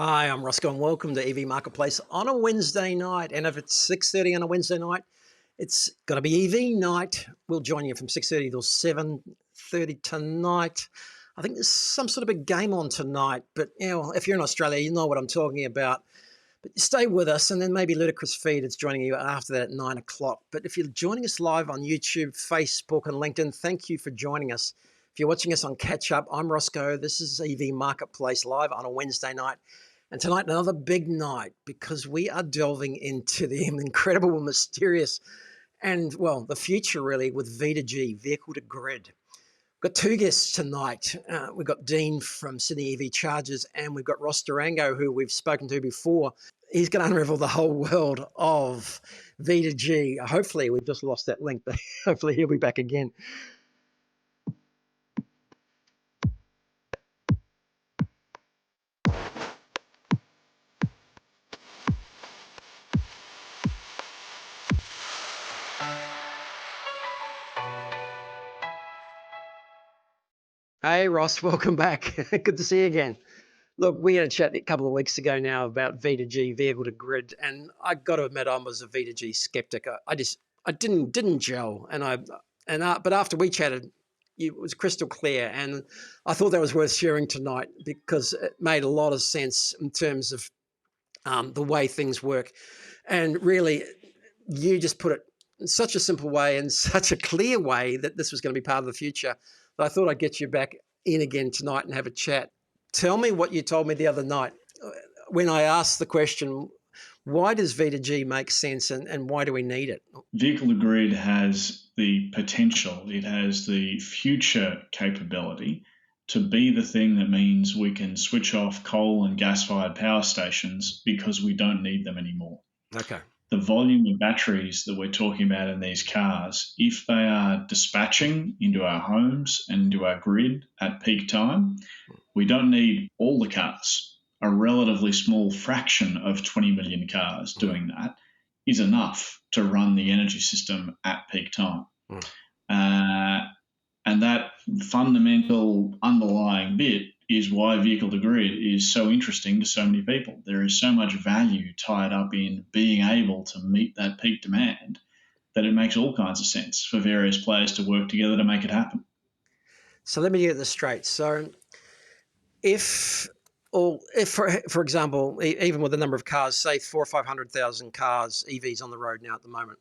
Hi, I'm Rosco and welcome to EV Marketplace on a Wednesday night. And if it's 6:30 on a Wednesday night, it's going to be EV night. We'll join you from 6:30 till 7:30 tonight. I think there's some sort of a game on tonight, but if you're in Australia, you know what I'm talking about. But stay with us, and then maybe Ludicrous Feed is joining you after that at 9 o'clock. But if you're joining us live on YouTube, Facebook, and LinkedIn, thank you for joining us. If you're watching us on Catch Up, I'm Roscoe. This is EV Marketplace live on a Wednesday night. And tonight, another big night because we are delving into the incredible, mysterious, and well, the future really with V2G, vehicle to grid. We've got two guests tonight. We've got Dean from Sydney EV Chargers, and we've got Rango, who we've spoken to before. He's going to unravel the whole world of V2G. Hopefully, we've just lost that link, but hopefully he'll be back again. Hey, Ross, welcome back. Good to see you again. Look, we had a chat a couple of weeks ago now about V2G, vehicle to grid, and I got to admit I was a V2G skeptic. I didn't gel, but after we chatted, it was crystal clear, and I thought that was worth sharing tonight because it made a lot of sense in terms of the way things work, and really, you just put it in such a simple way and such a clear way that this was going to be part of the future. That I thought I'd get you back in again tonight and have a chat. Tell me what you told me the other night when I asked the question, why does V2G make sense and why do we need it? Vehicle to grid has the potential, it has the future capability to be the thing that means we can switch off coal and gas-fired power stations because we don't need them anymore. Okay. The volume of batteries that we're talking about in these cars, if they are dispatching into our homes and into our grid at peak time, we don't need all the cars. A relatively small fraction of 20 million cars doing that is enough to run the energy system at peak time. And that fundamental underlying bit is why vehicle to grid is so interesting to so many people. There is so much value tied up in being able to meet that peak demand that it makes all kinds of sense for various players to work together to make it happen. So let me get this straight. So if for example, even with the number of cars, say 400,000 or 500,000 cars, EVs on the road now at the moment,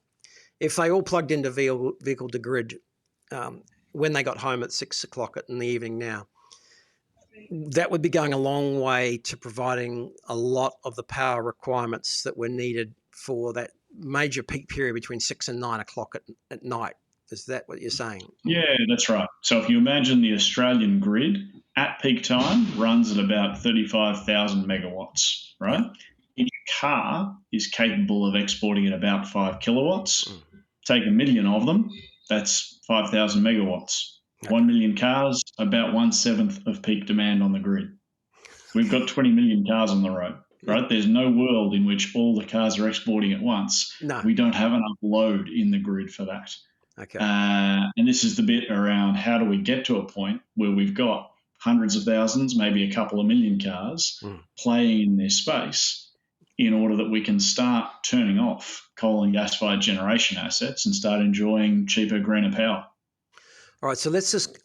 if they all plugged into vehicle to grid when they got home at 6 o'clock in the evening now, that would be going a long way to providing a lot of the power requirements that were needed for that major peak period between 6 and 9 o'clock at night. Is that what you're saying? Yeah, that's right. So if you imagine the Australian grid at peak time runs at about 35,000 megawatts, right? Each car is capable of exporting at about 5 kilowatts. Take a million of them, that's 5,000 megawatts. 1 million cars, about 1/7 of peak demand on the grid. We've got 20 million cars on the road, right? There's no world in which all the cars are exporting at once. No. We don't have enough load in the grid for that. Okay. And this is the bit around how do we get to a point where we've got hundreds of thousands, maybe a couple of million cars playing in this space in order that we can start turning off coal and gas-fired generation assets and start enjoying cheaper, greener power. All right, so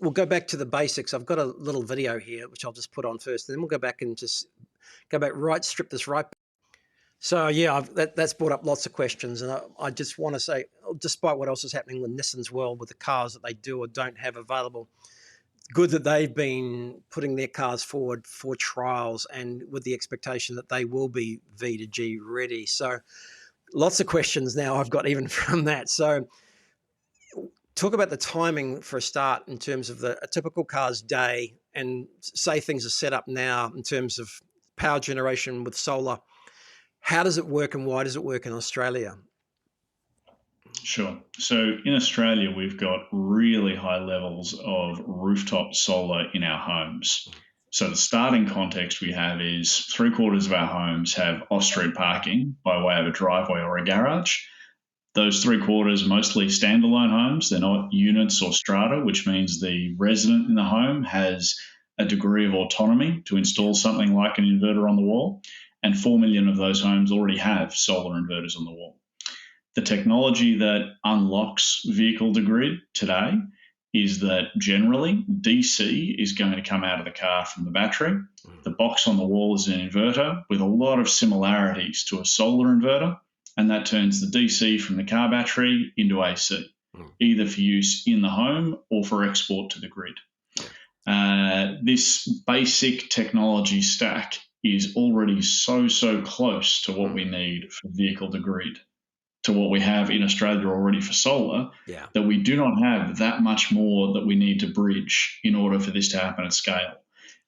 we'll go back to the basics. I've got a little video here, which I'll just put on first, and then we'll go back and just strip this right back. So yeah, that's brought up lots of questions, and I just want to say, despite what else is happening with Nissan's world, with the cars that they do or don't have available, good that they've been putting their cars forward for trials and with the expectation that they will be V2G ready. So lots of questions now I've got even from that. So talk about the timing for a start in terms of a typical car's day, and say things are set up now in terms of power generation with solar. How does it work and why does it work in Australia? Sure. So in Australia, we've got really high levels of rooftop solar in our homes. So the starting context we have is 3/4 of our homes have off-street parking by way of a driveway or a garage. Those 3/4 mostly standalone homes. They're not units or strata, which means the resident in the home has a degree of autonomy to install something like an inverter on the wall, and 4 million of those homes already have solar inverters on the wall. The technology that unlocks vehicle to grid today is that generally DC is going to come out of the car from the battery. The box on the wall is an inverter with a lot of similarities to a solar inverter, and that turns the DC from the car battery into AC, either for use in the home or for export to the grid. This basic technology stack is already so close to what we need for vehicle to grid, to what we have in Australia already for solar, that we do not have that much more that we need to bridge in order for this to happen at scale.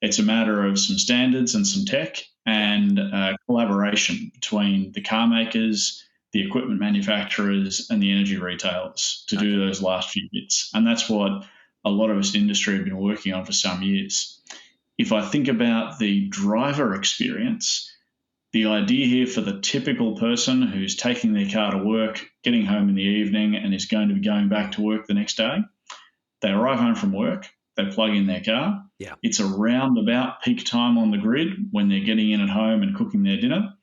It's a matter of some standards and some tech and collaboration between the car makers, the equipment manufacturers, and the energy retailers to do those last few bits. And that's what a lot of us in industry have been working on for some years. If I think about the driver experience, the idea here for the typical person who's taking their car to work, getting home in the evening, and is going to be going back to work the next day, they arrive home from work, they plug in their car. It's around about peak time on the grid when they're getting in at home and cooking their dinner.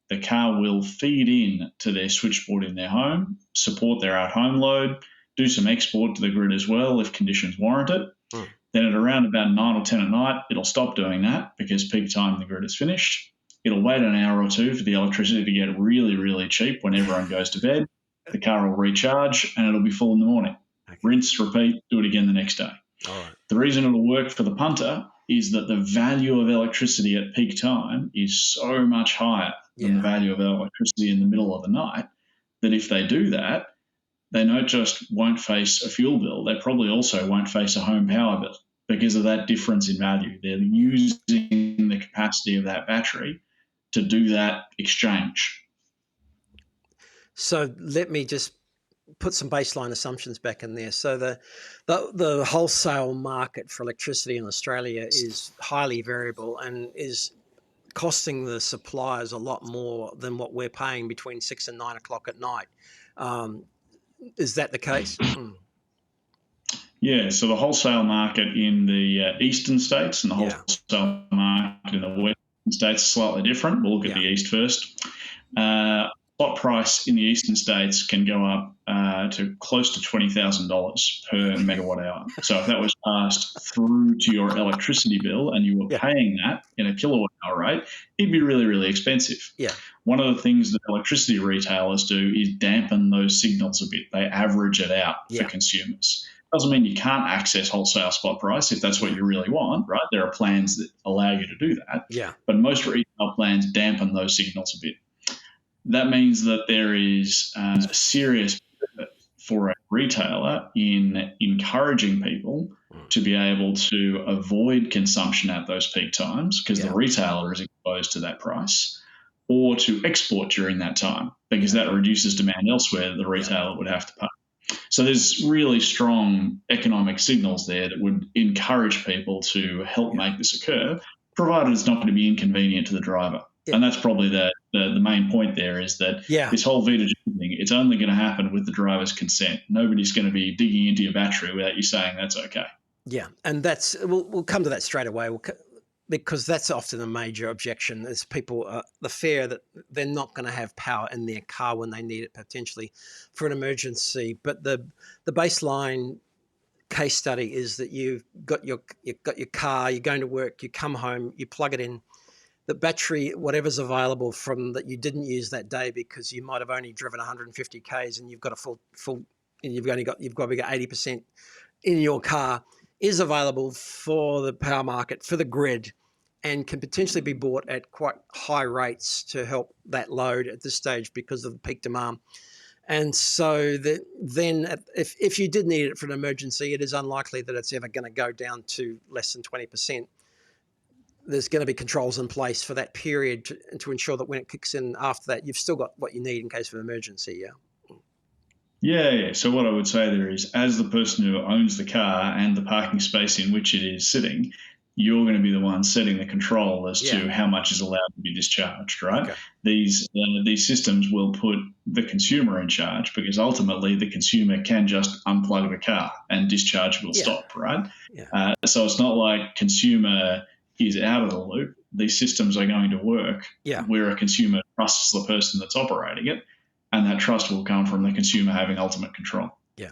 The car will feed in to their switchboard in their home, support their at-home load, do some export to the grid as well if conditions warrant it. Then at around about 9 or 10 at night, it'll stop doing that because peak time the grid is finished. It'll wait an hour or two for the electricity to get really cheap when everyone goes to bed. The car will recharge and it'll be full in the morning. Rinse, repeat, do it again the next day. The reason it'll work for the punter is that the value of electricity at peak time is so much higher than the value of electricity in the middle of the night that if they do that, they not just won't face a fuel bill, they probably also won't face a home power bill because of that difference in value. They're using the capacity of that battery to do that exchange. So let me just put some baseline assumptions back in there. So the wholesale market for electricity in Australia is highly variable and is costing the suppliers a lot more than what we're paying between 6 and 9 o'clock at night. Is that the case? Yeah, so the wholesale market in the eastern states and the wholesale market in the western states is slightly different. We'll look at the east first. Spot price in the eastern states can go up to close to $20,000 per megawatt hour. So if that was passed through to your electricity bill and you were paying that in a kilowatt hour rate, it'd be really expensive. One of the things that electricity retailers do is dampen those signals a bit. They average it out for consumers. Doesn't mean you can't access wholesale spot price if that's what you really want, right? There are plans that allow you to do that. But most retail plans dampen those signals a bit. That means that there is a serious benefit for a retailer in encouraging people to be able to avoid consumption at those peak times because the retailer is exposed to that price, or to export during that time because that reduces demand elsewhere that the retailer would have to pay. So there's really strong economic signals there that would encourage people to help make this occur, provided it's not going to be inconvenient to the driver. And that's probably the main point there is that this whole V2G thing, it's only going to happen with the driver's consent. Nobody's going to be digging into your battery without you saying that's okay. Yeah, and that's we'll come to that straight away because that's often a major objection is people, the fear that they're not going to have power in their car when they need it potentially for an emergency. But the baseline case study is that you've got your car, you're going to work, you come home, you plug it in. The battery, whatever's available from that you didn't use that day because you might have only driven 150 k's and you've got a full, and you've got 80% in your car, is available for the power market, for the grid, and can potentially be bought at quite high rates to help that load at this stage because of the peak demand. And so then if you did need it for an emergency, it is unlikely that it's ever going to go down to less than 20%. There's going to be controls in place for that period to ensure that when it kicks in after that, you've still got what you need in case of emergency, Yeah. So what I would say there is, as the person who owns the car and the parking space in which it is sitting, you're going to be the one setting the control as to how much is allowed to be discharged, right? Okay. These systems will put the consumer in charge, because ultimately the consumer can just unplug the car and discharge will stop, right? Yeah. So it's not like consumer is out of the loop. These systems are going to work where a consumer trusts the person that's operating it, and that trust will come from the consumer having ultimate control. Yeah.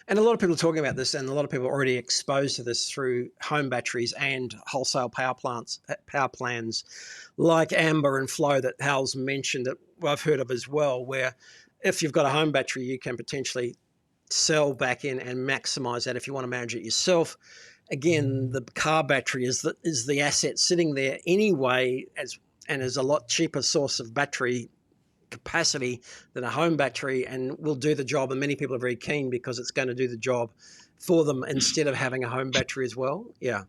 And a lot of people are talking about this, and a lot of people are already exposed to this through home batteries and wholesale power plans like Amber and Flow that Hal's mentioned, that I've heard of as well, where if you've got a home battery, you can potentially sell back in and maximize that if you want to manage it yourself. Again, the car battery is the asset sitting there anyway, and is a lot cheaper source of battery capacity than a home battery, and will do the job. And many people are very keen because it's going to do the job for them instead of having a home battery as well. Yeah.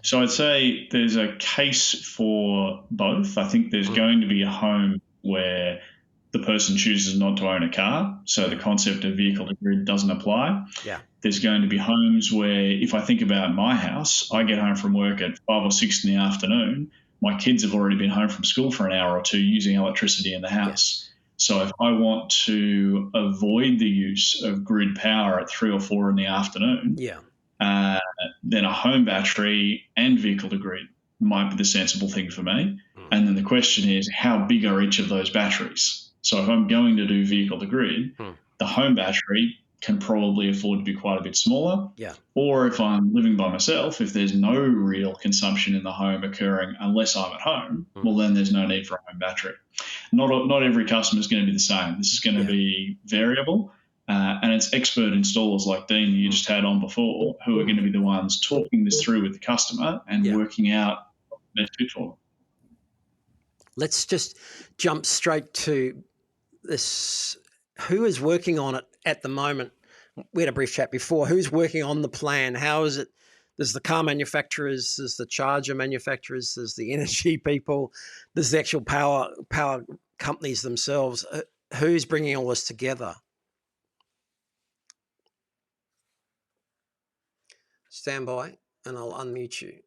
So I'd say there's a case for both. I think there's going to be a home where the person chooses not to own a car, so the concept of vehicle to grid doesn't apply. Yeah. There's going to be homes where, if I think about my house, I get home from work at 5 or 6 in the afternoon. My kids have already been home from school for an hour or two using electricity in the house. So if I want to avoid the use of grid power at 3 or 4 in the afternoon, then a home battery and vehicle to grid might be the sensible thing for me. And then the question is, how big are each of those batteries? So if I'm going to do vehicle to grid, the home battery can probably afford to be quite a bit smaller. Yeah. Or if I'm living by myself, if there's no real consumption in the home occurring unless I'm at home, well, then there's no need for a home battery. Not every customer is going to be the same. This is going to be variable. And it's expert installers like Dean that you just had on before who are going to be the ones talking this through with the customer and working out what the best fit for them. Let's just jump straight to this. Who is working on it at the moment? We had a brief chat before. Who's working on the plan? How is it? There's the car manufacturers, there's the charger manufacturers, there's the energy people, there's the actual power companies themselves. Who's bringing all this together? Stand by, and I'll unmute you.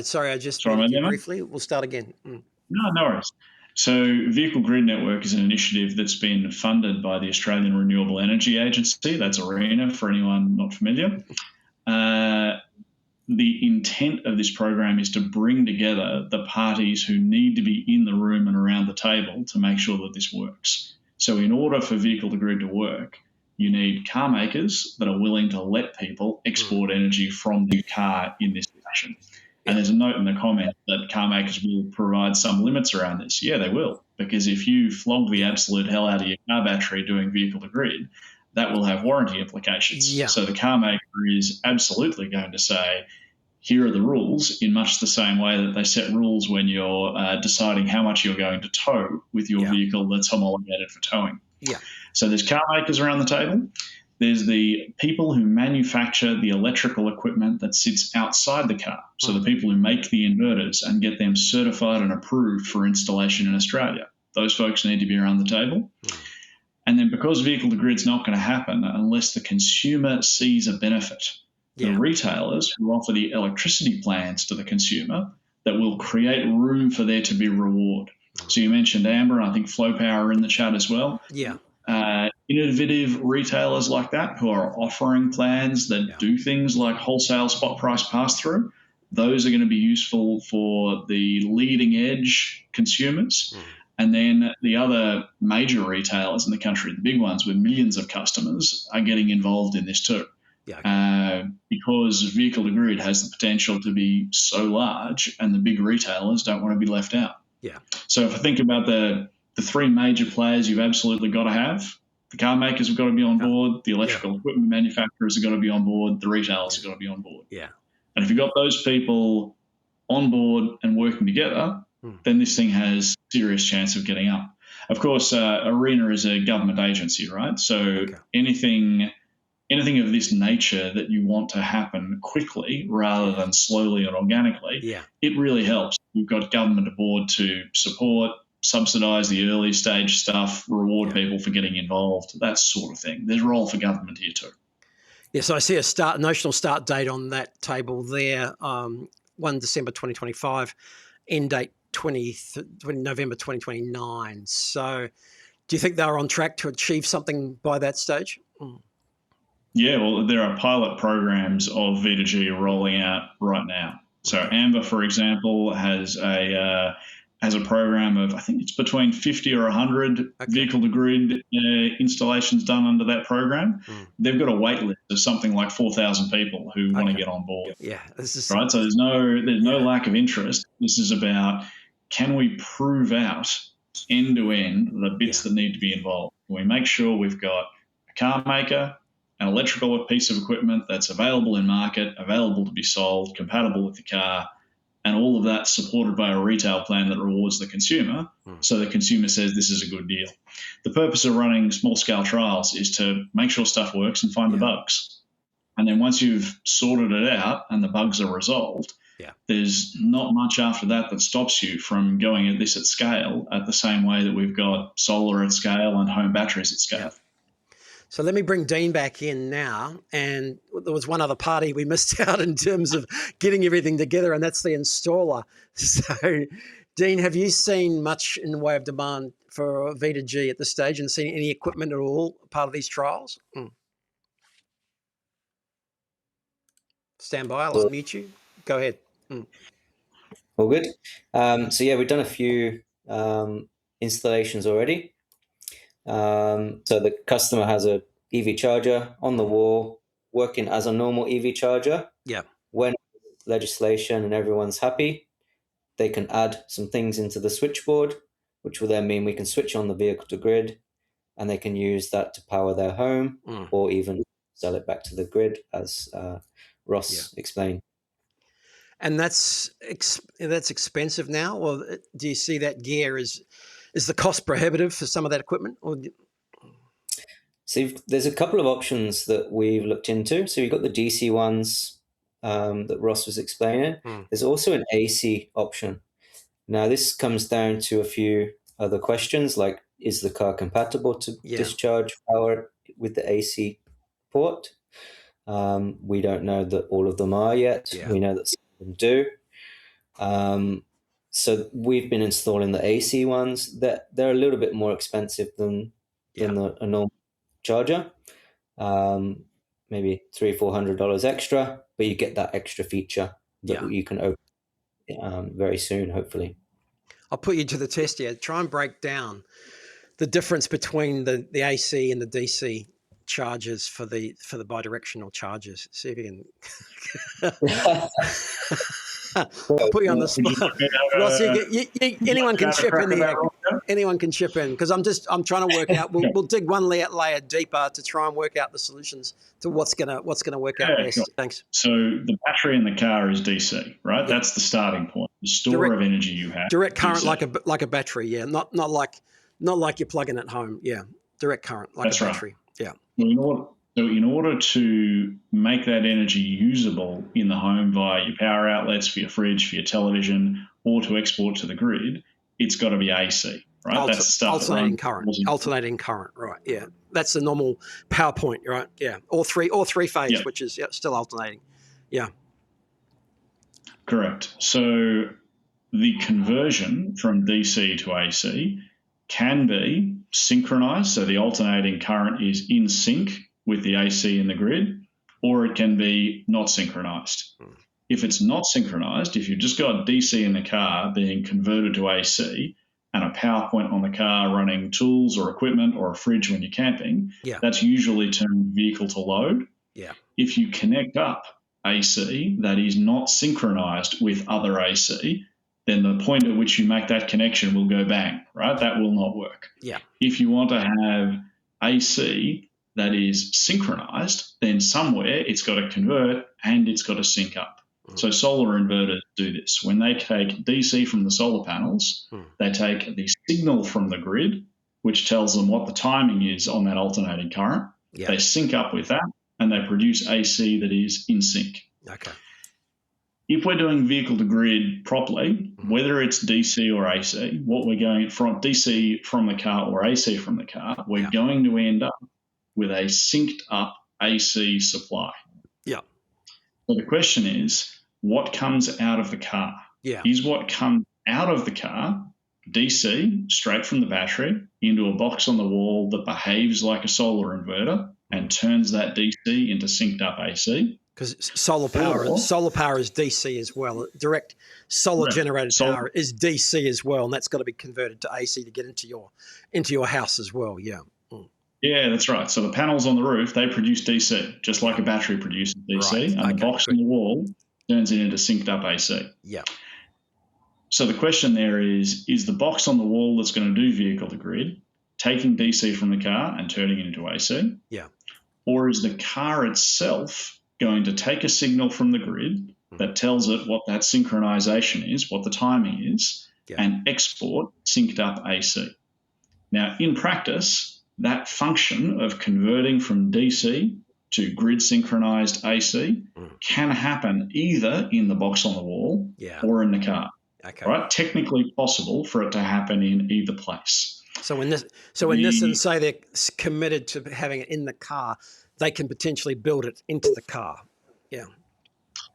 Sorry, I just muted you briefly. We'll start again. No worries. So Vehicle Grid Network is an initiative that's been funded by the Australian Renewable Energy Agency. That's ARENA for anyone not familiar. The intent of this program is to bring together the parties who need to be in the room and around the table to make sure that this works. So in order for Vehicle to Grid to work, you need car makers that are willing to let people export energy from the car in this fashion. And there's a note in the comment that car makers will provide some limits around this. Yeah, they will, because if you flog the absolute hell out of your car battery doing vehicle to grid, that will have warranty implications. Yeah. So the car maker is absolutely going to say, here are the rules, in much the same way that they set rules when you're deciding how much you're going to tow with your vehicle that's homologated for towing. Yeah. So there's car makers around the table. There's the people who manufacture the electrical equipment that sits outside the car. So the people who make the inverters and get them certified and approved for installation in Australia. Those folks need to be around the table. And then because vehicle to grid's not going to happen unless the consumer sees a benefit, the retailers who offer the electricity plans to the consumer that will create room for there to be reward. So you mentioned Amber, and I think Flow Power are in the chat as well. Yeah. Innovative retailers like that who are offering plans that do things like wholesale spot price pass-through, those are going to be useful for the leading edge consumers. And then the other major retailers in the country, the big ones with millions of customers, are getting involved in this too. Because vehicle to grid has the potential to be so large and the big retailers don't want to be left out. So if I think about the three major players you've absolutely got to have, the car makers have got to be on board, the electrical equipment manufacturers have got to be on board, the retailers have got to be on board. And if you've got those people on board and working together, then this thing has serious chance of getting up. Of course, ARENA is a government agency, right? So anything of this nature that you want to happen quickly rather than slowly and organically, it really helps. We've got government aboard to support, subsidise the early stage stuff, reward people for getting involved, that sort of thing. There's a role for government here too. Yes, I see a notional start date on that table there, 1 December 2025, end date 20 November 2029. So do you think they're on track to achieve something by that stage? Yeah, well, there are pilot programs of V2G rolling out right now. So Okay. Amber, for example, has a program of, I think it's between 50 or 100 Okay. vehicle to grid installations done under that program. Mm. They've got a wait list of something like 4,000 people who want to Okay. get on board. Yeah, this is Right. So there's no lack of interest. This is about, can we prove out end to end the bits that need to be involved? Can we make sure we've got a car maker, an electrical piece of equipment that's available in market, available to be sold, compatible with the car, and all of that supported by a retail plan that rewards the consumer, so the consumer says this is a good deal. The purpose of running small scale trials is to make sure stuff works and find the bugs. And then once you've sorted it out and the bugs are resolved, there's not much after that that stops you from going at this at scale, at the same way that we've got solar at scale and home batteries at scale. So let me bring Dean back in now. And there was one other party we missed out in terms of getting everything together, and that's the installer. So, Dean, have you seen much in the way of demand for V2G at this stage, and seen any equipment at all part of these trials? Stand by, I'll unmute you. Go ahead. All good. So yeah, we've done a few installations already. So the customer has a EV charger on the wall, working as a normal EV charger. Yeah. When legislation and everyone's happy, they can add some things into the switchboard, which will then mean we can switch on the vehicle to grid, and they can use that to power their home or even sell it back to the grid, as Ross explained. And that's expensive now, or do you see that gear is the cost prohibitive for some of that equipment? Or so there's a couple of options that we've looked into. So you've got the DC ones that Ross was explaining. There's also an AC option. Now this comes down to a few other questions, like, is the car compatible to discharge power with the AC port? We don't know that all of them are yet. We know that some of them do. So we've been installing the AC ones. They're a little bit more expensive than a normal charger. Maybe $300-400 extra, but you get that extra feature that you can open very soon, hopefully. I'll put you to the test here. Try and break down the difference between the AC and the DC chargers for the bidirectional chargers. See if you can. I'll put you on the spot. Ross, anyone can chip in here. Anyone can chip in, because I'm trying to work out. We'll dig one layer deeper to try and work out the solutions to what's gonna work out best. Sure. Thanks. So the battery in the car is DC, right? That's the starting point. The store of energy you have. Direct current, like a battery. Yeah, not like you're plugging at home. Yeah, direct current like a battery. Right. Yeah. So in order to make that energy usable in the home via your power outlets, for your fridge, for your television, or to export to the grid, it's got to be AC, right? That's the stuff alternating current. Alternating current, right? Yeah, that's the normal power point, right? Yeah, or three phase, which is still alternating. Yeah, correct. So the conversion from DC to AC can be synchronized, so the alternating current is in sync with the AC in the grid, or it can be not synchronized. If it's not synchronized, if you've just got DC in the car being converted to AC and a power point on the car running tools or equipment or a fridge when you're camping, that's usually termed vehicle to load. Yeah. If you connect up AC that is not synchronized with other AC, then the point at which you make that connection will go bang, right? That will not work. Yeah. If you want to have AC that is synchronized, then somewhere it's got to convert and it's got to sync up. So solar inverters do this. When they take DC from the solar panels, they take the signal from the grid, which tells them what the timing is on that alternating current. They sync up with that, and they produce AC that is in sync. Okay. If we're doing vehicle to grid properly, whether it's DC or AC, what we're going from DC from the car or AC from the car, we're going to end up with a synced up AC supply. Yeah. So the question is, what comes out of the car? Yeah. Is what comes out of the car DC straight from the battery into a box on the wall that behaves like a solar inverter and turns that DC into synced up AC? Because solar power is DC as well. Direct solar generated power is DC as well, and that's got to be converted to AC to get into your house as well. Yeah. Yeah, that's right. So the panels on the roof, they produce DC, just like a battery produces DC, Right. and the box on the wall turns it into synced up AC. Yeah. So the question there is the box on the wall that's going to do vehicle to grid taking DC from the car and turning it into AC? Yeah. Or is the car itself going to take a signal from the grid that tells it what that synchronization is, what the timing is, and export synced up AC? Now, in practice, that function of converting from DC to grid synchronized AC can happen either in the box on the wall or in the car. Okay. Right? Technically possible for it to happen in either place. So in this, and say they're committed to having it in the car, they can potentially build it into the car. Yeah.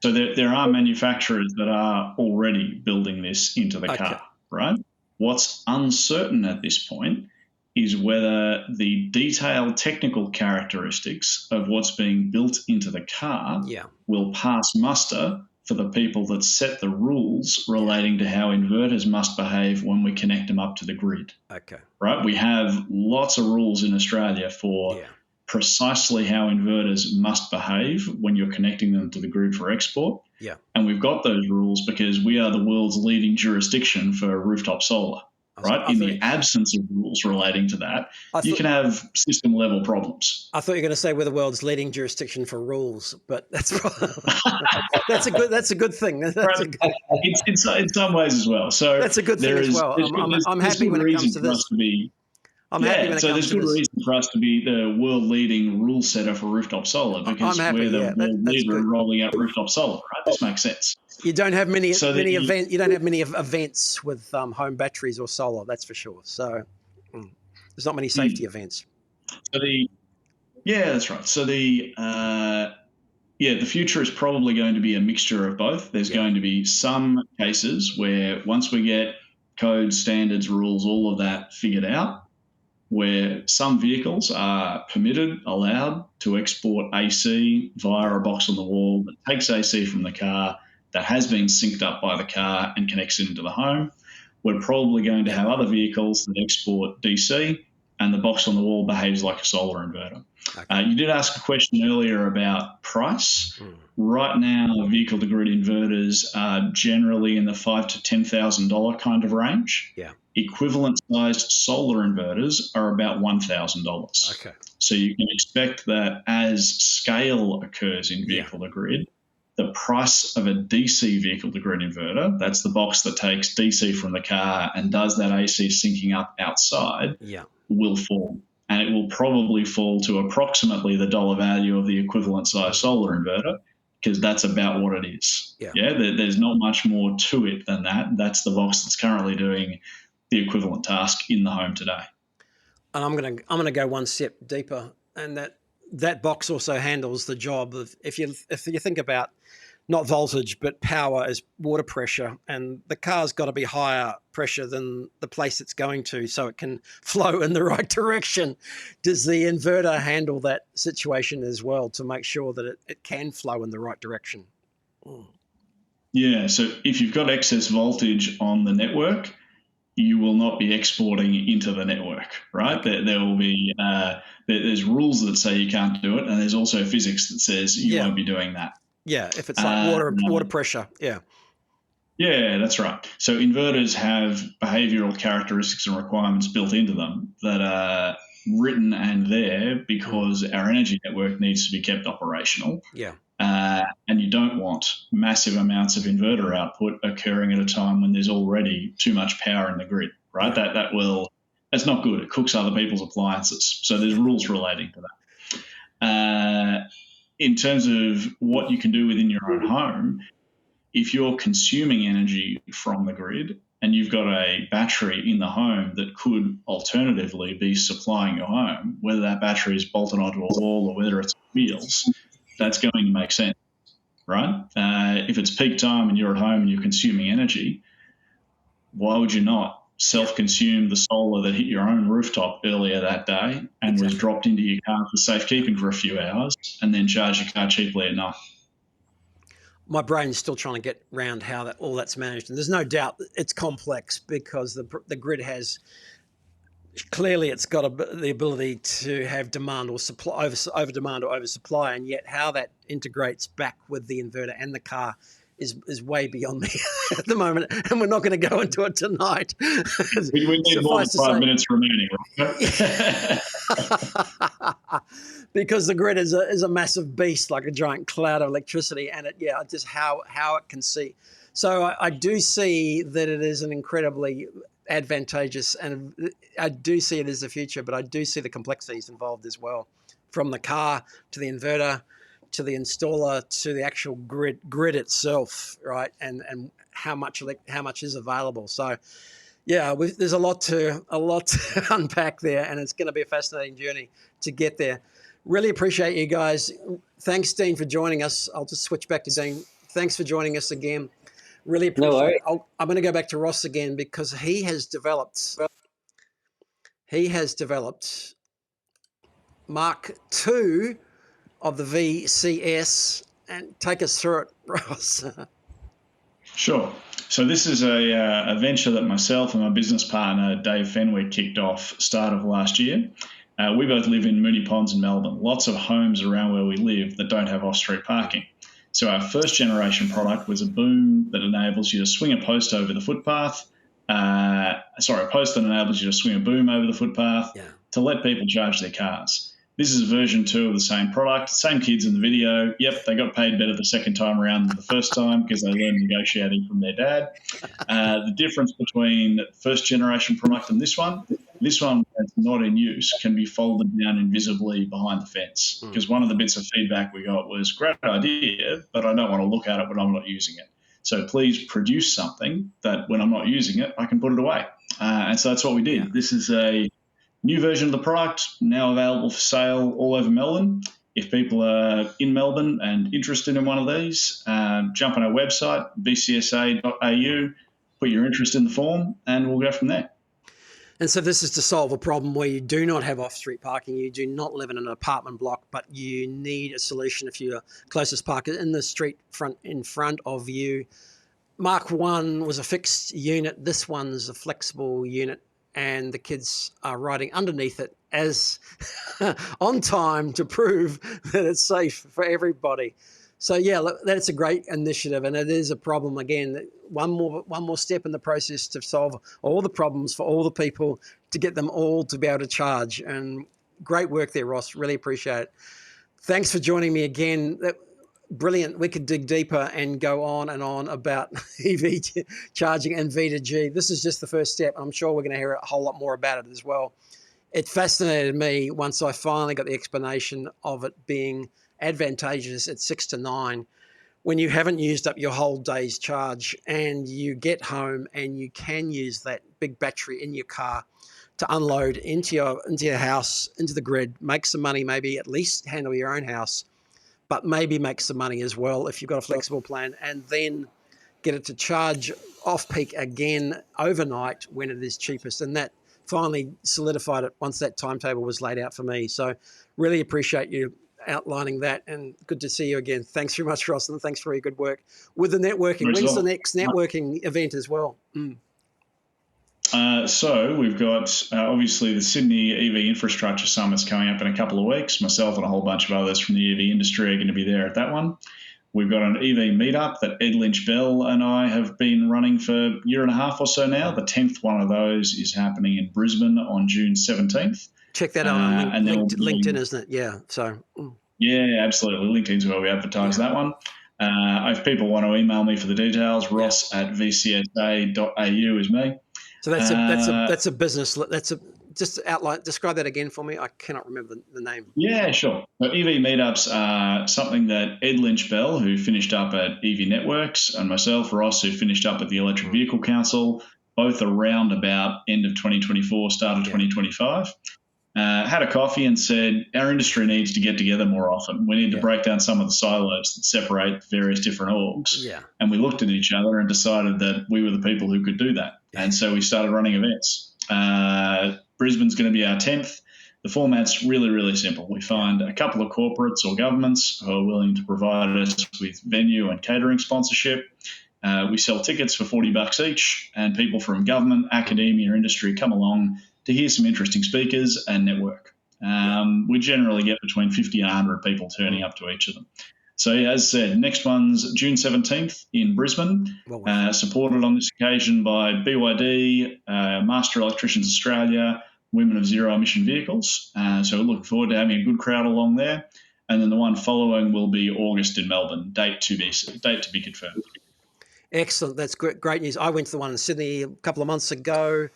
So there are manufacturers that are already building this into the car, right? What's uncertain at this point is whether the detailed technical characteristics of what's being built into the car will pass muster for the people that set the rules relating to how inverters must behave when we connect them up to the grid. Okay. Right? We have lots of rules in Australia for precisely how inverters must behave when you're connecting them to the grid for export. Yeah. And we've got those rules because we are the world's leading jurisdiction for rooftop solar. Right? In the absence of rules relating to that, you can have system level problems. I thought you were going to say we're the world's leading jurisdiction for rules, but that's a good thing. In some ways as well. So that's a good thing as well. I'm happy when it comes to this. There's good reason for us to be the world leading rule setter for rooftop solar because we're the world leader in rolling out rooftop solar. Right? This makes sense. You don't have many events with home batteries or solar. That's for sure. So there's not many safety events. So that's right. So the future is probably going to be a mixture of both. There's going to be some cases where once we get codes, standards, rules, all of that figured out, where some vehicles are permitted, allowed to export AC via a box on the wall that takes AC from the car, that has been synced up by the car and connects it into the home. We're probably going to have other vehicles that export DC and the box on the wall behaves like a solar inverter. Okay. You did ask a question earlier about price. Right now, vehicle-to-grid inverters are generally in the $5,000 to $10,000 kind of range. Yeah. Equivalent-sized solar inverters are about $1,000. Okay. So you can expect that as scale occurs in vehicle-to-grid, the price of a DC vehicle-to-grid inverter, that's the box that takes DC from the car and does that AC syncing up outside, will fall. And it will probably fall to approximately the dollar value of the equivalent size solar inverter because that's about what it is. There's not much more to it than that. That's the box that's currently doing the equivalent task in the home today. And I'm gonna go one step deeper, and that box also handles the job of if you think about not voltage but power as water pressure, and the car's got to be higher pressure than the place it's going to so it can flow in the right direction. Does the inverter handle that situation as well to make sure that it can flow in the right direction? Yeah, so if you've got excess voltage on the network, you will not be exporting into the network, right? There will be there's rules that say you can't do it, and there's also physics that says you won't be doing that. Yeah, if it's like water pressure, Yeah, that's right. So inverters have behavioral characteristics and requirements built into them that are written and there because our energy network needs to be kept operational. Yeah. And you don't want massive amounts of inverter output occurring at a time when there's already too much power in the grid, right? That's not good. It cooks other people's appliances. So there's rules relating to that. In terms of what you can do within your own home, if you're consuming energy from the grid and you've got a battery in the home that could alternatively be supplying your home, whether that battery is bolted onto a wall or whether it's wheels, that's going to make sense, right? If it's peak time and you're at home and you're consuming energy, why would you not self-consume the solar that hit your own rooftop earlier that day and was dropped into your car for safekeeping for a few hours and then charge your car cheaply at night? My brain's still trying to get around how all that's managed, and there's no doubt it's complex because the grid has clearly it's got the ability to have demand or supply over demand or oversupply, and yet how that integrates back with the inverter and the car is way beyond me at the moment, and we're not going to go into it tonight. We need more than 5 minutes remaining, right? Because the grid is a massive beast, like a giant cloud of electricity, and just how it can see. So I do see that it is an incredibly advantageous, and I do see it as the future, but I do see the complexities involved as well, from the car to the inverter to the installer to the actual grid itself, right? And how much is available. So yeah, there's a lot to unpack there, and it's going to be a fascinating journey to get there. Really appreciate you guys. Thanks, Dean, for joining us. I'll just switch back to Dean. Thanks for joining us again. Really appreciate it. I'm going to go back to Ross again because he has developed Mark II of the VCS, and take us through it, Ross. Sure. So this is a venture that myself and my business partner, Dave Fenwick, kicked off start of last year. We both live in Moonee Ponds in Melbourne, lots of homes around where we live that don't have off-street parking. So our first generation product was a boom that enables you to swing a post over the footpath. A post that enables you to swing a boom over the footpath to let people charge their cars. This is version 2 of the same product, same kids in the video. Yep, they got paid better the second time around than the first time because they learned negotiating from their dad. The difference between first generation product and this one that's not in use can be folded down invisibly behind the fence. Because one of the bits of feedback we got was, great idea, but I don't want to look at it when I'm not using it. So please produce something that when I'm not using it, I can put it away. And so that's what we did. Yeah. This is a new version of the product, now available for sale all over Melbourne. If people are in Melbourne and interested in one of these, jump on our website, bcsa.au, put your interest in the form, and we'll go from there. And so this is to solve a problem where you do not have off-street parking, you do not live in an apartment block, but you need a solution if your closest park is in the street in front of you. Mark 1 was a fixed unit. This one's a flexible unit, and the kids are riding underneath it as on time to prove that it's safe for everybody. So yeah, look, that's a great initiative, and it is a problem again. One more step in the process to solve all the problems for all the people, to get them all to be able to charge. And great work there, Ross. Really appreciate it. Thanks for joining me again. Brilliant. We could dig deeper and go on and on about EV charging and V2G. This is just the first step. I'm sure we're going to hear a whole lot more about it as well. It fascinated me once I finally got the explanation of it being advantageous at 6 to 9 when you haven't used up your whole day's charge and you get home and you can use that big battery in your car to unload into your house, into the grid, make some money, maybe at least handle your own house, but maybe make some money as well if you've got a flexible plan, and then get it to charge off-peak again overnight when it is cheapest. And that finally solidified it once that timetable was laid out for me. So really appreciate you outlining that, and good to see you again. Thanks very much, Ross, and thanks for your good work with the networking. When's the next networking event as well? So we've got obviously the Sydney EV Infrastructure Summit's coming up in a couple of weeks. Myself and a whole bunch of others from the EV industry are going to be there at that one. We've got an EV meetup that Ed Lynch-Bell and I have been running for a year and a half or so now. The 10th one of those is happening in Brisbane on June 17th. Check that out on LinkedIn, isn't it? Yeah. So. Yeah, absolutely. LinkedIn's where we advertise that one. If people want to email me for the details, ross@vcsa.au is me. So that's a business. Just describe that again for me. I cannot remember the name. Yeah, sure. So EV meetups are something that Ed Lynch-Bell, who finished up at EV Networks, and myself, Ross, who finished up at the Electric Vehicle Council, both around about end of 2024, start of 2025. had a coffee and said, our industry needs to get together more often. We need to break down some of the silos that separate various different orgs. Yeah. And we looked at each other and decided that we were the people who could do that. And so we started running events. Brisbane's going to be our 10th. The format's really, really simple. We find a couple of corporates or governments who are willing to provide us with venue and catering sponsorship. We sell tickets for $40 each, and people from government, academia, industry come along to hear some interesting speakers and network. We generally get between 50 and 100 people turning up to each of them. So, as I said, next one's June 17th in Brisbane, supported on this occasion by BYD, Master Electricians Australia, Women of Zero Emission Vehicles. So we look forward to having a good crowd along there. And then the one following will be August in Melbourne, date to be confirmed. Excellent. That's great news. I went to the one in Sydney a couple of months ago,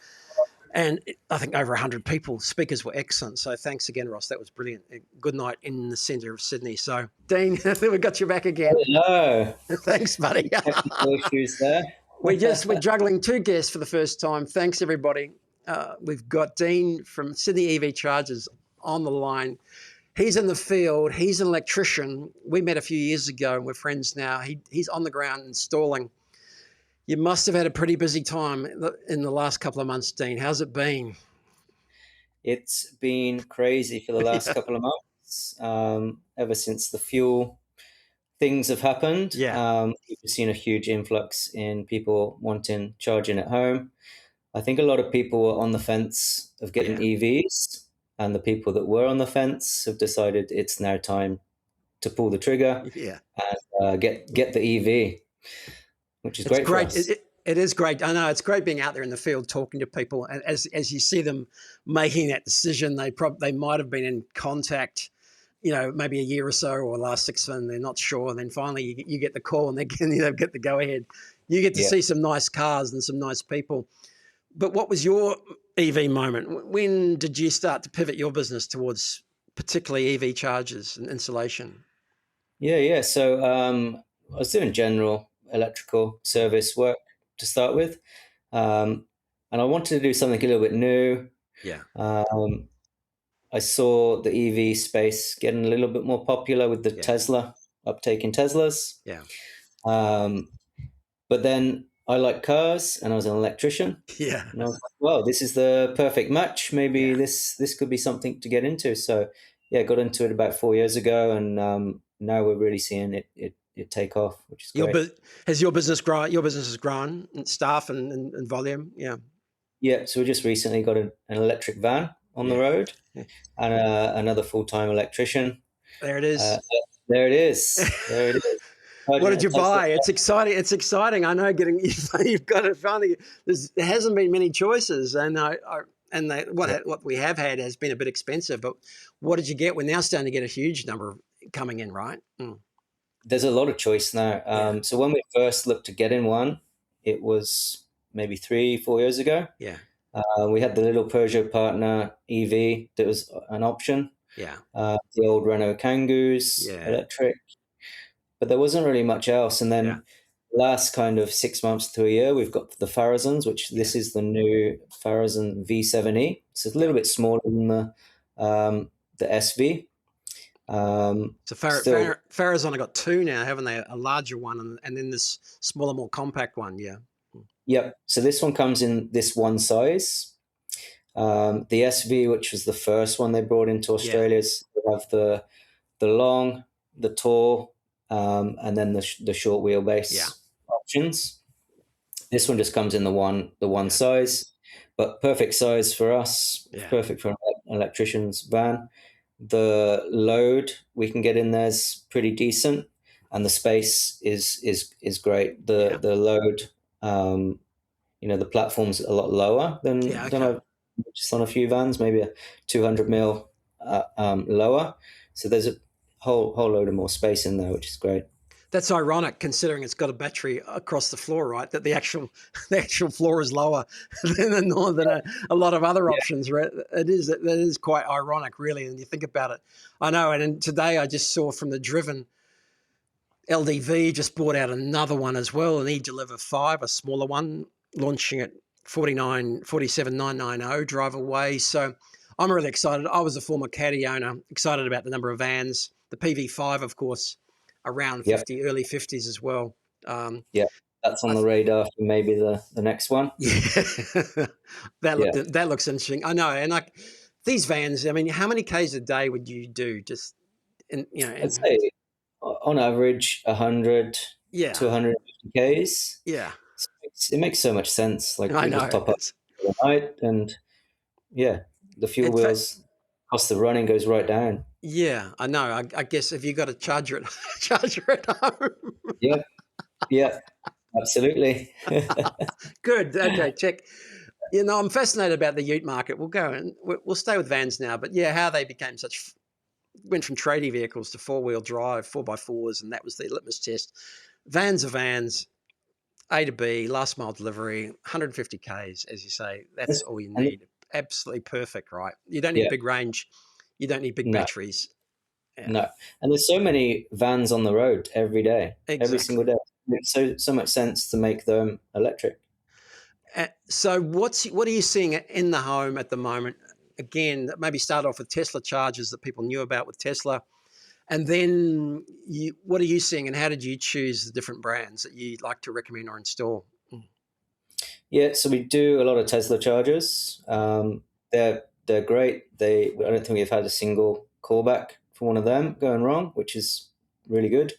and I think over 100 people. Speakers were excellent. So thanks again, Ross. That was brilliant. A good night in the centre of Sydney. So, Dean, I think we got you back again. Hello. Thanks, buddy. Technical issues there. We're juggling two guests for the first time. Thanks, everybody. We've got Dean from Sydney EV Chargers on the line. He's in the field. He's an electrician. We met a few years ago, and we're friends now. He's on the ground installing. You must have had a pretty busy time in the last couple of months, Dean. How's it been? It's been crazy for the last couple of months, ever since the fuel things have happened. We've seen a huge influx in people wanting charging at home. I think a lot of people were on the fence of getting EVs, and the people that were on the fence have decided it's now time to pull the trigger and get the EV. Which is great for us. It is great. I know it's great being out there in the field talking to people, and as you see them making that decision, they might have been in contact, maybe a year or so or last 6 months, and they're not sure, and then finally you get the call and they get the go ahead. You get to see some nice cars and some nice people. But what was your EV moment? When did you start to pivot your business towards particularly EV chargers and installation? Yeah. So I was doing general electrical service work to start with, and I wanted to do something a little bit new. I saw the EV space getting a little bit more popular with the Tesla uptake in Teslas. But then I like cars, and I was an electrician. And I was like, well, this is the perfect match. Maybe this could be something to get into. So got into it about 4 years ago, and now we're really seeing it take off, which is great. Has your business grown? Your business has grown in staff and volume. So we just recently got an electric van on the road, and another full-time electrician. There it is. There it is. What did you buy? It's exciting. I know you've got it finally. There hasn't been many choices, and what we have had has been a bit expensive. But what did you get? We're now starting to get a huge number coming in, right? There's a lot of choice now. So when we first looked to get in one, it was maybe 3-4 years ago. We had the little Peugeot Partner EV that was an option. The old Renault Kangoos electric, but there wasn't really much else. And then last kind of 6 months to a year, we've got the Farazons, which this is the new Farazon V7e. It's a little bit smaller than the SV. So Farazon have got two now, haven't they? A larger one and then this smaller, more compact one. Yep. So this one comes in this one size. The SV, which was the first one they brought into Australia, they have the long, the tall, and then the short wheelbase options. This one just comes in the one size, but perfect size for us. Perfect for an electrician's van. The load we can get in there is pretty decent, and the space is great. The load, the platform's a lot lower than just on a few vans, maybe a 200 mil lower. So there's a whole load of more space in there, which is great. That's ironic considering it's got a battery across the floor, right? That the actual floor is lower than a lot of other options. Right? That is quite ironic, really, when you think about it. I know, and today I just saw from the Driven, LDV just brought out another one as well, an E-Deliver 5, a smaller one, launching at 47,990 drive away. So I'm really excited. I was a former caddy owner, excited about the number of vans. The PV5, of course, around Yep. 50, early 50s as well. Yeah, that's on I the radar for maybe the next one. Yeah, Yeah. that looks interesting. I know, and like these vans. I mean, how many k's a day would you do? Just I'd say on average 100 yeah, to 150 Ks. yeah. So it makes so much sense. Like I we just know. top up for the night, and yeah, the fuel In fact, bills, cost of running goes right down. yeah, I know. I guess if you got a charger charger at home, Yep, yep, absolutely. good. Okay, check. I'm fascinated about the ute market. We'll go and we'll stay with vans now, but yeah, how they became went from tradie vehicles to 4-wheel drive, 4x4s, and that was the litmus test. Vans are vans, A to B, last mile delivery, 150 Ks, as you say. That's all you And need. Absolutely perfect, right? You don't need yeah, big range. You don't need big no, batteries. Yeah, no. And there's so many vans on the road every day, every single exactly. day. It makes so much sense to make them electric. So what are you seeing in the home at the moment? Again, maybe start off with Tesla chargers that people knew about with Tesla. And then what are you seeing and how did you choose the different brands that you like to recommend or install? Yeah, so we do a lot of Tesla chargers. They're great. I don't think we've had a single callback for one of them going wrong, which is really good.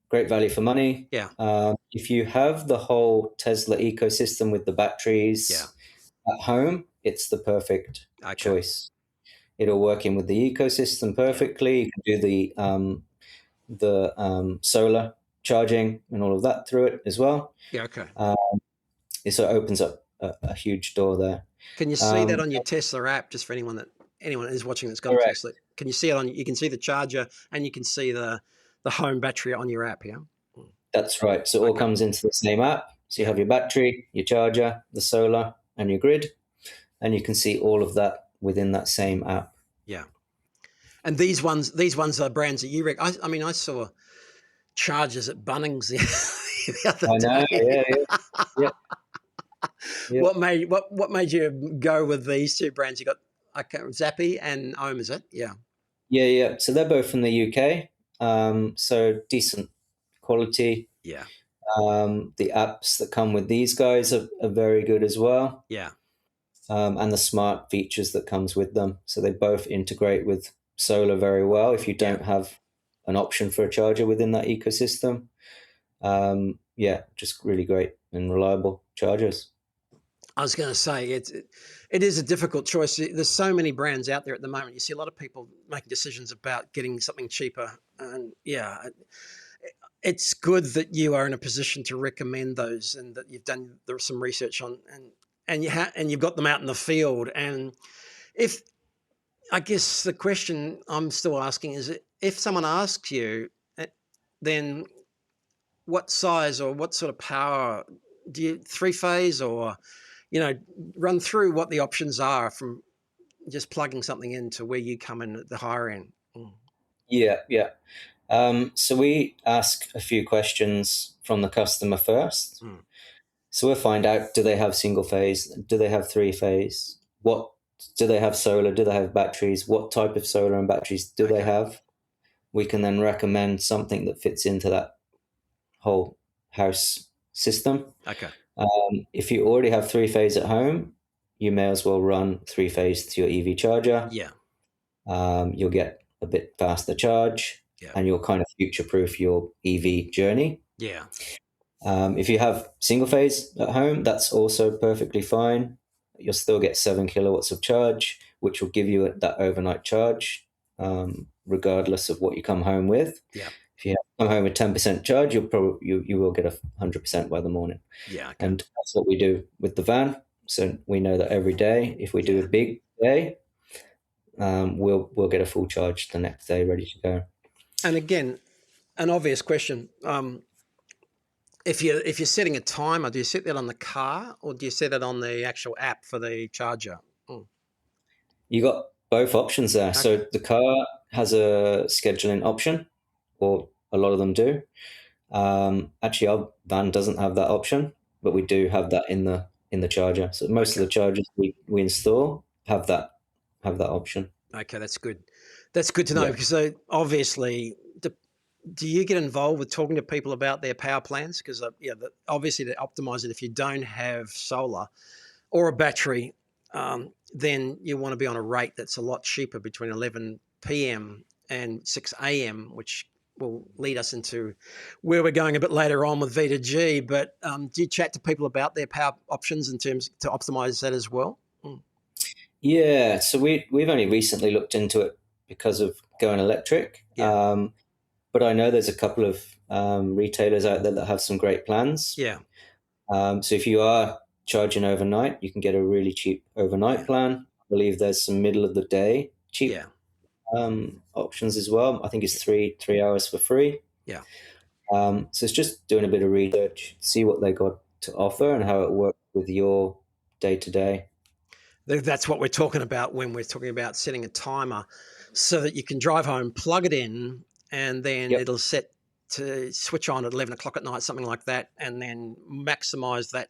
Great value for money. Yeah. If you have the whole Tesla ecosystem with the Yeah. batteries at home, it's the perfect Okay. choice. It'll work in with the ecosystem perfectly. You can do the solar charging and all of that through it as well. Yeah. Okay. So it opens up a huge door there. Can you see that on your Tesla app? Just for anyone is watching that's got a Correct. Tesla, can you see it on? You can see the charger and you can see the home battery on your app. Yeah. That's right. So it all Okay. comes into the same app. So you have your battery, your charger, the solar, and your grid, and you can see all of that within that same app. Yeah. And these ones are brands that you I mean, I saw chargers at Bunnings the other I know. day. Yeah. Yeah. What made you go with these two brands? You got Zappy and Ohm, is it? Yeah. Yeah. So they're both from the UK. So decent quality. Yeah. The apps that come with these guys are very good as well. Yeah. And the smart features that comes with them. So they both integrate with solar very well. If you don't have an option for a charger within that ecosystem, just really great and reliable chargers. I was going to say it is a difficult choice. There's so many brands out there at the moment. You see a lot of people making decisions about getting something cheaper, and yeah, it's good that you are in a position to recommend those, and that you've done some research on, and you've got them out in the field. And if I guess the question I'm still asking is, if someone asks you, then what size or what sort of power do you 3-phase or run through what the options are from just plugging something into where you come in at the higher end. Yeah. So we ask a few questions from the customer first. So we'll find out, do they have single phase? Do they have 3-phase? What do they have solar? Do they have batteries? What type of solar and batteries do they have? We can then recommend something that fits into that whole house system. Okay. If you already have 3-phase at home, you may as well run 3-phase to your EV charger. Yeah. You'll get a bit faster charge, and you'll kind of future-proof your EV journey. Yeah. If you have single phase at home, that's also perfectly fine. You'll still get 7 kilowatts of charge, which will give you that overnight charge, regardless of what you come home with. Yeah. If you come home with 10% charge, you will get 100% by the morning. Yeah. Okay. And that's what we do with the van. So we know that every day, if we do a big day, we'll get a full charge the next day, ready to go. And again, an obvious question. If you're setting a timer, do you set that on the car or do you set it on the actual app for the charger? You got both options there. Okay. So the car has a scheduling option, or a lot of them do. Actually, our van doesn't have that option, but we do have that in the charger. So most of the chargers we install have that have that option. Okay, that's good. That's good to know, Yeah. because obviously, do you get involved with talking to people about their power plans? Because obviously to optimize it, if you don't have solar or a battery, then you want to be on a rate that's a lot cheaper between 11 p.m. and 6 a.m., which will lead us into where we're going a bit later on with V2G. But do you chat to people about their power options in terms to optimize that as well? Yeah, so we've only recently looked into it because of going electric. Yeah. But I know there's a couple of retailers out there that have some great plans. Yeah. So if you are charging overnight, you can get a really cheap overnight Yeah. plan. I believe there's some middle of the day cheap Yeah. options as well. I think it's 3 hours for free. Yeah. So it's just doing a bit of research, see what they got to offer and how it works with your day to day. That's what we're talking about when we're talking about setting a timer, so that you can drive home, plug it in, and then Yep. it'll set to switch on at 11 o'clock at night, something like that, and then maximize that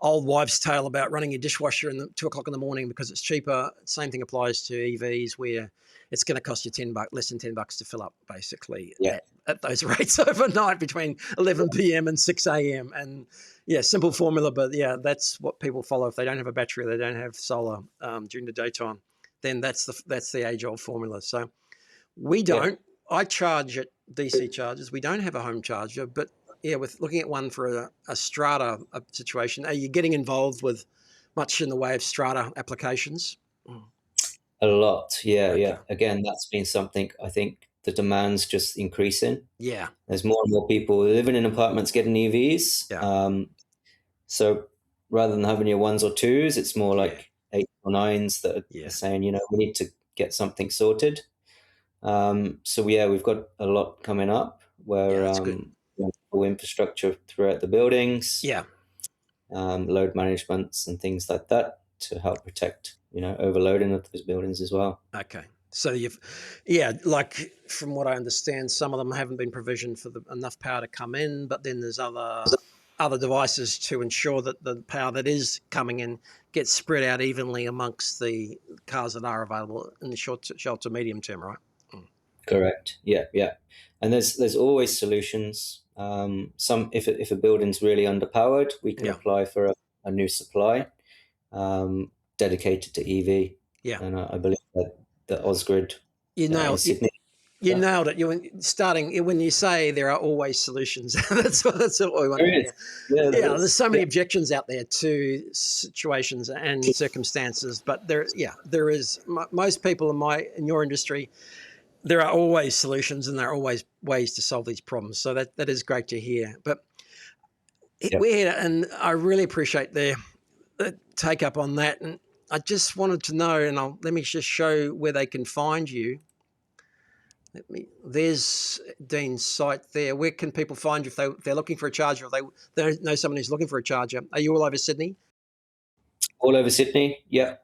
old wives' tale about running your dishwasher in the 2 o'clock in the morning because it's cheaper. Same thing applies to EVs, where it's going to cost you $10, less than $10 to fill up, basically, Yeah. at those rates overnight between 11 p.m. and 6 a.m. And yeah, simple formula, but yeah, that's what people follow. If they don't have a battery, they don't have solar during the daytime, then that's the age-old formula. So we don't. I charge at DC chargers. We don't have a home charger, but yeah, with looking at one for a strata situation, are you getting involved with much in the way of strata applications? A lot. Yeah, Okay. yeah. Again, that's been something I think the demand's just increasing. Yeah. There's more and more people living in apartments getting EVs. Yeah. So rather than having your ones or twos, it's more Yeah. like eights or nines that Yeah. are saying, we need to get something sorted. So yeah, we've got a lot coming up Yeah. where That's good. infrastructure throughout the buildings, Yeah. load managements and things like that to help protect, overloading of those buildings as well. Okay. So like from what I understand, some of them haven't been provisioned for enough power to come in, but then there's other devices to ensure that the power that is coming in gets spread out evenly amongst the cars that are available in the short to medium term, right? Correct. Yeah, yeah. And there's always solutions. Some if a building's really underpowered, we can Yeah. apply for a new supply dedicated to EV. Yeah. And I believe that the Osgrid You in nailed Sydney. you nailed it. When you say there are always solutions. that's what we want to There is. hear. Yeah, there Yeah, is. there's so many objections out there to situations and circumstances, but there is. Most people in your industry, there are always solutions and there are always ways to solve these problems. So that is great to hear. But Yep. we're here, and I really appreciate the take up on that. And I just wanted to know, and let me just show where they can find you. There's Dean's site there. Where can people find you if they're looking for a charger, or they know someone who's looking for a charger? Are you all over Sydney? All over Sydney. Yep.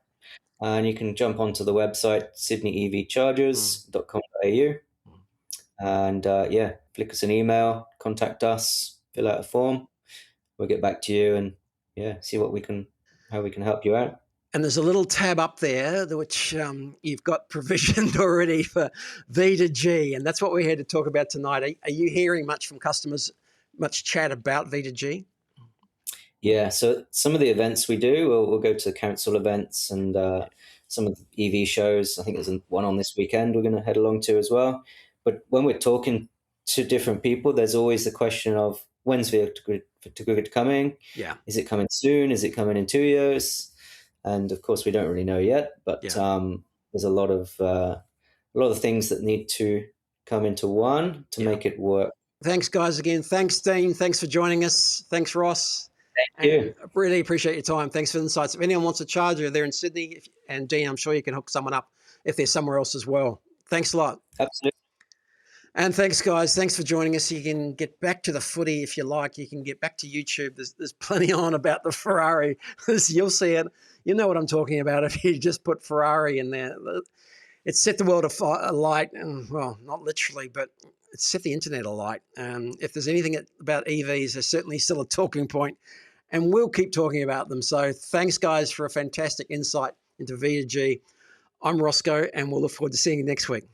And you can jump onto the website sydneyevchargers.com.au and flick us an email, contact us, fill out a form. We'll get back to you and see how we can help you out. And there's a little tab up there which you've got provisioned already for V2G, and that's what we're here to talk about tonight. Are you hearing much from customers, much chat about V2G? Yeah, so some of the events we do, we'll go to council events and some of the EV shows. I think there's one on this weekend we're going to head along to as well. But when we're talking to different people, there's always the question of when's V2G coming? Yeah. Is it coming soon? Is it coming in 2 years? And of course, we don't really know yet. But there's a lot of things that need to come into one to make it work. Thanks, guys, again. Thanks, Dean. Thanks for joining us. Thanks, Ross. Thank you. I really appreciate your time. Thanks for the insights. If anyone wants a charger, they're in Sydney. And Dean, I'm sure you can hook someone up if they're somewhere else as well. Thanks a lot. Absolutely. And thanks, guys. Thanks for joining us. You can get back to the footy if you like. You can get back to YouTube. There's plenty on about the Ferrari. You'll see it. You know what I'm talking about if you just put Ferrari in there. It set the world alight, and well, not literally, but it set the internet alight. If there's anything about EVs, there's certainly still a talking point, and we'll keep talking about them. So thanks, guys, for a fantastic insight into V2G. I'm Rosco, and we'll look forward to seeing you next week.